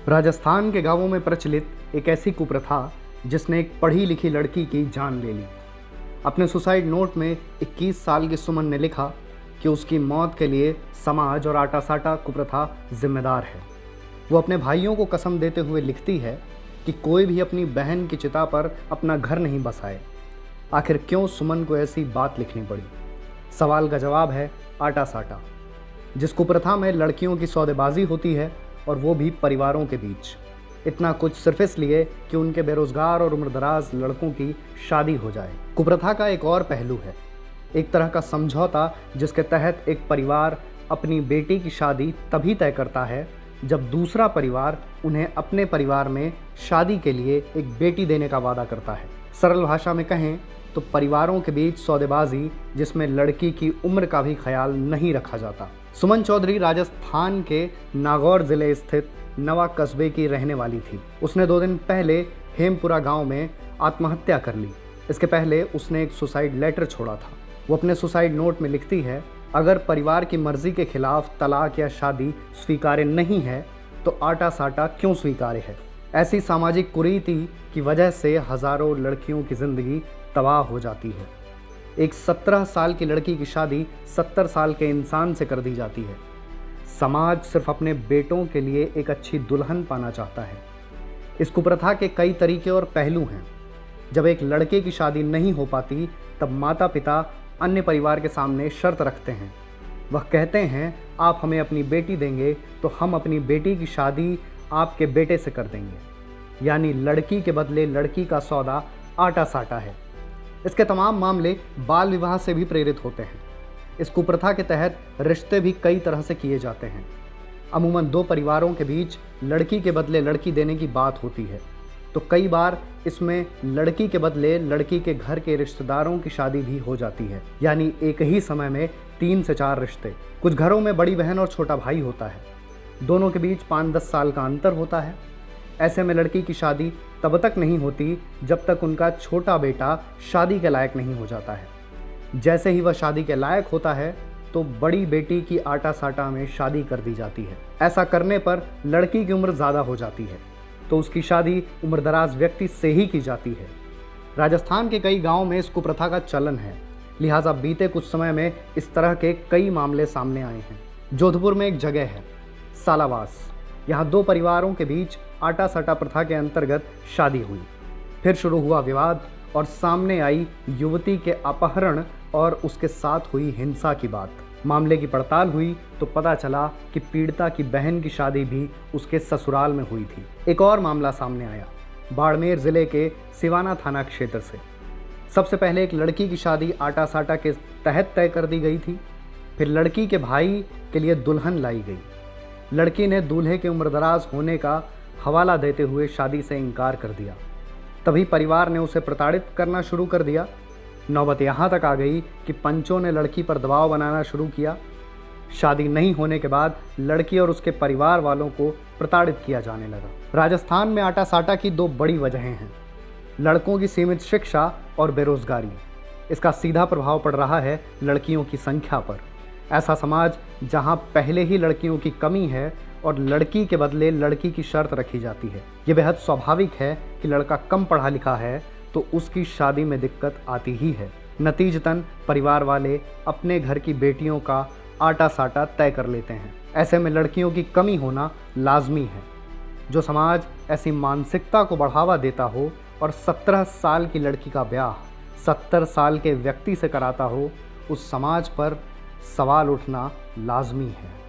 राजस्थान के गांवों में प्रचलित एक ऐसी कुप्रथा जिसने एक पढ़ी लिखी लड़की की जान ले ली। अपने सुसाइड नोट में 21 साल की सुमन ने लिखा कि उसकी मौत के लिए समाज और आटा साटा कुप्रथा जिम्मेदार है। वो अपने भाइयों को कसम देते हुए लिखती है कि कोई भी अपनी बहन की चिता पर अपना घर नहीं बसाए। आखिर क्यों सुमन को ऐसी बात लिखनी पड़ी? सवाल का जवाब है आटा साटा, जिस कुप्रथा में लड़कियों की सौदेबाजी होती है और वो भी परिवारों के बीच। इतना कुछ सिर्फ इसलिए कि उनके बेरोजगार और उम्रदराज लड़कों की शादी हो जाए। कुप्रथा का एक और पहलू है, एक तरह का समझौता जिसके तहत एक परिवार अपनी बेटी की शादी तभी तय करता है जब दूसरा परिवार उन्हें अपने परिवार में शादी के लिए एक बेटी देने का वादा करता है। सरल भाषा में कहें तो परिवारों के बीच सौदेबाजी जिसमें लड़की की उम्र का भी ख्याल नहीं रखा जाता। सुमन चौधरी राजस्थान के नागौर जिले स्थित नवा कस्बे की रहने वाली थी। उसने 2 दिन पहले हेमपुरा गांव में आत्महत्या कर ली। इसके पहले उसने एक सुसाइड लेटर छोड़ा था। वो अपने सुसाइड नोट में लिखती है, अगर परिवार की मर्जी के खिलाफ तलाक या शादी स्वीकार्य नहीं है तो आटा साटा क्यों स्वीकार्य है। ऐसी सामाजिक कुरीति की वजह से हजारों लड़कियों की जिंदगी तबाह हो जाती है। एक 17 साल की लड़की की शादी 70 साल के इंसान से कर दी जाती है। समाज सिर्फ अपने बेटों के लिए एक अच्छी दुल्हन पाना चाहता है। इस कुप्रथा के कई तरीके और पहलू हैं। जब एक लड़के की शादी नहीं हो पाती तब माता पिता अन्य परिवार के सामने शर्त रखते हैं। वह कहते हैं, आप हमें अपनी बेटी देंगे तो हम अपनी बेटी की शादी आपके बेटे से कर देंगे। यानी लड़की के बदले लड़की का सौदा आटा साटा है। इसके तमाम मामले बाल विवाह से भी प्रेरित होते हैं। इस कुप्रथा के तहत रिश्ते भी कई तरह से किए जाते हैं। अमूमन 2 परिवारों के बीच लड़की के बदले लड़की देने की बात होती है, तो कई बार इसमें लड़की के बदले लड़की के घर के रिश्तेदारों की शादी भी हो जाती है। यानी एक ही समय में 3 से 4 रिश्ते। कुछ घरों में बड़ी बहन और छोटा भाई होता है, दोनों के बीच 5-10 साल का अंतर होता है। ऐसे में लड़की की शादी तब तक नहीं होती जब तक उनका छोटा बेटा शादी के लायक नहीं हो जाता है। जैसे ही वह शादी के लायक होता है तो बड़ी बेटी की आटा साटा में शादी कर दी जाती है। ऐसा करने पर लड़की की उम्र ज़्यादा हो जाती है तो उसकी शादी उम्रदराज व्यक्ति से ही की जाती है। राजस्थान के कई गांवों में इस कुप्रथा का चलन है, लिहाजा बीते कुछ समय में इस तरह के कई मामले सामने आए हैं। जोधपुर में एक जगह है सालावास। यहाँ 2 परिवारों के बीच आटा साटा प्रथा के अंतर्गत शादी हुई। फिर शुरू हुआ विवाद और सामने आई युवती के अपहरण और उसके साथ हुई हिंसा की बात। मामले की पड़ताल हुई तो पता चला कि पीड़िता की बहन की शादी भी उसके ससुराल में हुई थी। एक और मामला सामने आया बाड़मेर जिले के सिवाना थाना क्षेत्र से। सबसे पहले एक लड़की की शादी आटा साटा के तहत तय कर दी गई थी। फिर लड़की के भाई के लिए दुल्हन लाई गई। लड़की ने दूल्हे के उम्रदराज होने का हवाला देते हुए शादी से इनकार कर दिया। तभी परिवार ने उसे प्रताड़ित करना शुरू कर दिया। नौबत यहाँ तक आ गई कि पंचों ने लड़की पर दबाव बनाना शुरू किया। शादी नहीं होने के बाद लड़की और उसके परिवार वालों को प्रताड़ित किया जाने लगा। राजस्थान में आटा साटा की 2 बड़ी वजहें हैं, लड़कों की सीमित शिक्षा और बेरोजगारी। इसका सीधा प्रभाव पड़ रहा है लड़कियों की संख्या पर। ऐसा समाज जहां पहले ही लड़कियों की कमी है और लड़की के बदले लड़की की शर्त रखी जाती है। ये बेहद स्वाभाविक है कि लड़का कम पढ़ा लिखा है तो उसकी शादी में दिक्कत आती ही है। नतीजतन परिवार वाले अपने घर की बेटियों का आटा साटा तय कर लेते हैं। ऐसे में लड़कियों की कमी होना लाजमी है। जो समाज ऐसी मानसिकता को बढ़ावा देता हो और 17 साल की लड़की का ब्याह 70 साल के व्यक्ति से कराता हो, उस समाज पर सवाल उठना लाजमी है।